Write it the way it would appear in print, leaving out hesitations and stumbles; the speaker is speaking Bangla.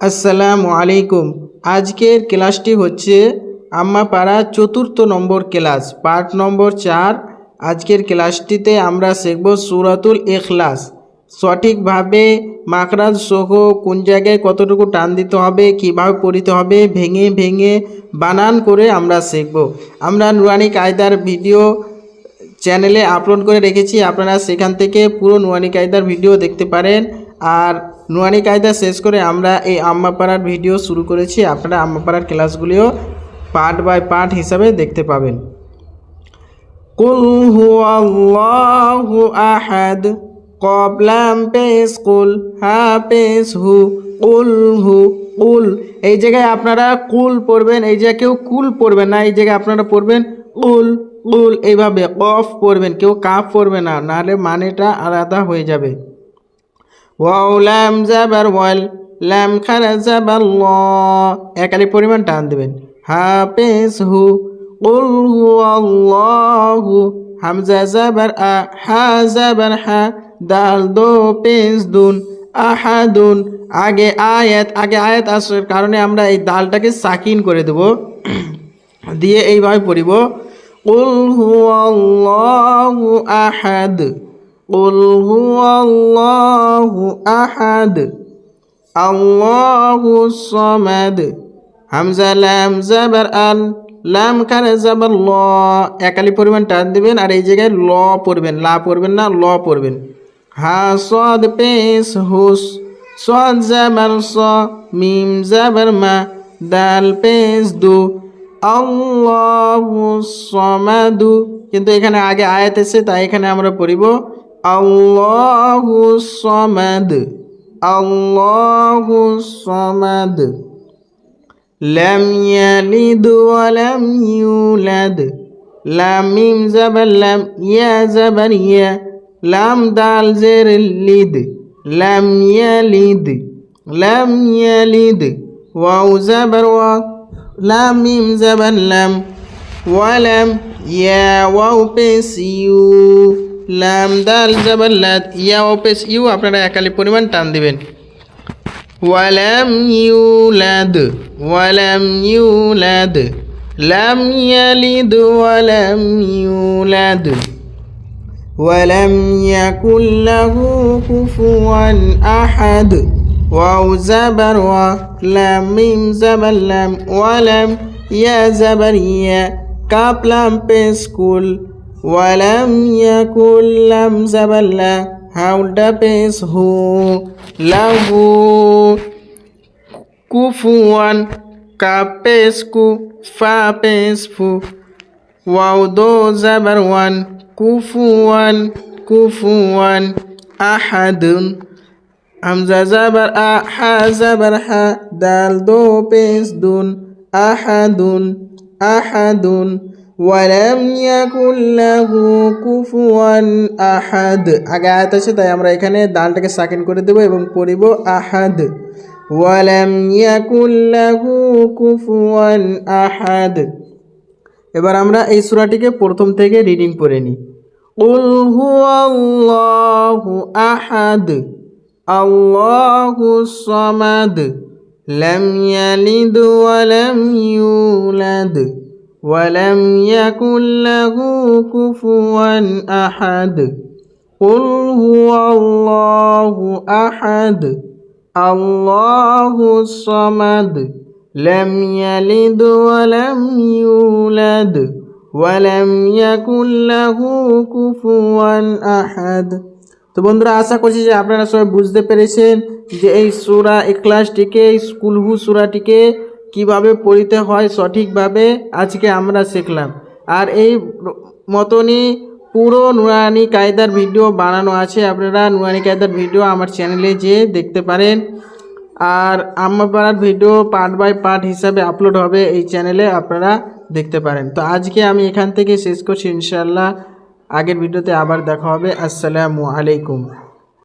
আসসালামু আলাইকুম। আজকের ক্লাসটি হচ্ছে আম্মাপাড়া ৪র্থ নম্বর ক্লাস, পার্ট নম্বর ৪। আজকের ক্লাসটিতে আমরা শিখব সূরাতুল ইখলাস। সঠিকভাবে মাখরাজ সহ কোন জায়গায় কতটুকু টান দিতে হবে, কীভাবে পড়িতে হবে, ভেঙে ভেঙে বানান করে আমরা শিখব। আমরা নুরানি কায়দার ভিডিও চ্যানেলে আপলোড করে রেখেছি, আপনারা সেখান থেকে পুরো নুরানি কায়দার ভিডিও দেখতে পারেন। আর নুরানি কায়দা শেষ করে আমরা এই আম্মাপাড়ার ভিডিও শুরু করেছি, আপনারা আম্মাপাড়ার ক্লাসগুলিও পার্ট বাই পার্ট হিসাবে দেখতে পাবেন। কুল হুয়াল্লাহু আহাদ, কফ লাম পেশ কুল, হা পেশ হু, কুল হু কুল। এই জায়গায় আপনারা কুল পড়বেন, এই জায়গায় কেউ কুল পড়বেন না, এই জায়গায় আপনারা পড়বেন কুল কুল। এইভাবে কফ পড়বেন, কেউ কাফ পড়বে না, নাহলে মানেটা আলাদা হয়ে যাবে। ওয়াও লাম জাবার ওয়াল, লাম খারা জাবার ল, একালি পরিমাণ টান দেবেন। হা পেশ হু, কুল হুয়াল্লাহু, হামজা জাবার আ, হা জাবার হা, দাল দো পেশ দুন, আহাদুন। আগে আয়াত আসার কারণে আমরা এই দালটাকে সাকিন করে দেব, দিয়ে এইভাবে পড়িব কুল হুয়াল্লাহু আহাদ, কুল হুয়াল্লাহু আহাদ, আল্লাহুস সামাদ। হামজা লাম জাবার আল, লাম খারা জাবার ল, একালি পরিমাণ টান দিবেন, আর এই জায়গায় ল পড়বেন, লা পড়বেন না, ল পড়বেন। হা সদ পেশ হুস, সদ জাবার স, মিম জাবার মা, দাল পেশ দু, আল্লাহুস সামাদু। কিন্তু এখানে আগে আয়াত এসে, তাই এখানে আমরা পড়িব আল্লাহুস সামাদ, আল্লাহুস সামাদ। লাম ইয়ালিদ ওয়া লাম ইউলাদ, লাম মিম জাবার লাম, ইয়া জাবার ইয়া, লাম দাল জের লিদ, লাম ইয়ালিদ, লাম ইয়ালিদ। ওয়াও জাবার ওয়া, লাম মিম জাবার লাম, ওয়ালাম, ইয়া ওয়াও পেশ ইউ, লাম দাল জাবার লাদ, ইয়া ওয়াও পেশ ইউ, আপনারা একালি পরিমাণ টান দিবেন। ওয়ালাম ইউলাদ, ওয়ালাম ইউলাদ, লাম ইয়ালিদ ওয়ালাম ইউলাদ, ওয়ালাম ইয়াকুল লাহু কুফুয়ান আহাদ। ওয়াও জাবার ওয়া, লাম মিম জাবার লাম, ওয়ালাম, ইয়া জাবার ইয়া, কাফ লাম পেশ কুল, ওয়ালাম ইয়াকুল লাম জাবার লা, হাউলটা পেশ হু, লাহু কুফুয়ান, কাফ পেশ কু, ফা পেশ ফু, ওয়াও দো জাবার ওয়ান, কুফুয়ান, কুফুয়ান আহাদুন। হামজা জাবার আ, হা জাবার হা, দাল দো পেশ দুন, আহাদুন, আহাদুন। ওয়ালাম ইয়াকুল লাহু কুফুয়ান আহাদ। আগে আয়াত আছে, তাই আমরা এখানে দালটাকে সাকিন করে দেব এবং পড়িব আহাদ। ওয়ালাম ইয়াকুল লাহু কুফুয়ান আহাদ। এবার আমরা এই সূরাটিকে প্রথম থেকে রিডিং পড়ে নিই। কুল হুয়াল্লাহু আহাদ, আল্লাহুস সামাদ, লাম ইয়ালিদ ওয়া লাম ইউলাদ, ওয়ালাম ইয়াকুল লাহু কুফুয়ান আহাদ। কুল হুয়াল্লাহু আহাদ, আল্লাহুস সামাদ, লাম ইয়ালিদ ওয়া লাম ইউলাদ, ওয়ালাম ইয়াকুল লাহু কুফুয়ান আহাদ। তো বন্ধুরা, আশা করছি যে আপনারা সবাই বুঝতে পেরেছেন যে এই সূরা ইখলাসটিকে, এই কুল হু সূরাটিকে কিভাবে পড়িতে হয় সঠিকভাবে আজকে আমরা শিখলাম। আর এই মতনই পুরো নুরানি কায়দার ভিডিও বানানো আছে, আপনারা নুরানি কায়দার ভিডিও আমার চ্যানেলে যেয়ে দেখতে পারেন। আর আম্মাপাড়ার ভিডিও পার্ট বাই পার্ট হিসাবে আপলোড হবে এই চ্যানেলে, আপনারা দেখতে পারেন। তো আজকে আমি এখান থেকে শেষ করছি, ইনশাআল্লাহ আগের ভিডিওতে আবার দেখা হবে। আসসালামু আলাইকুম।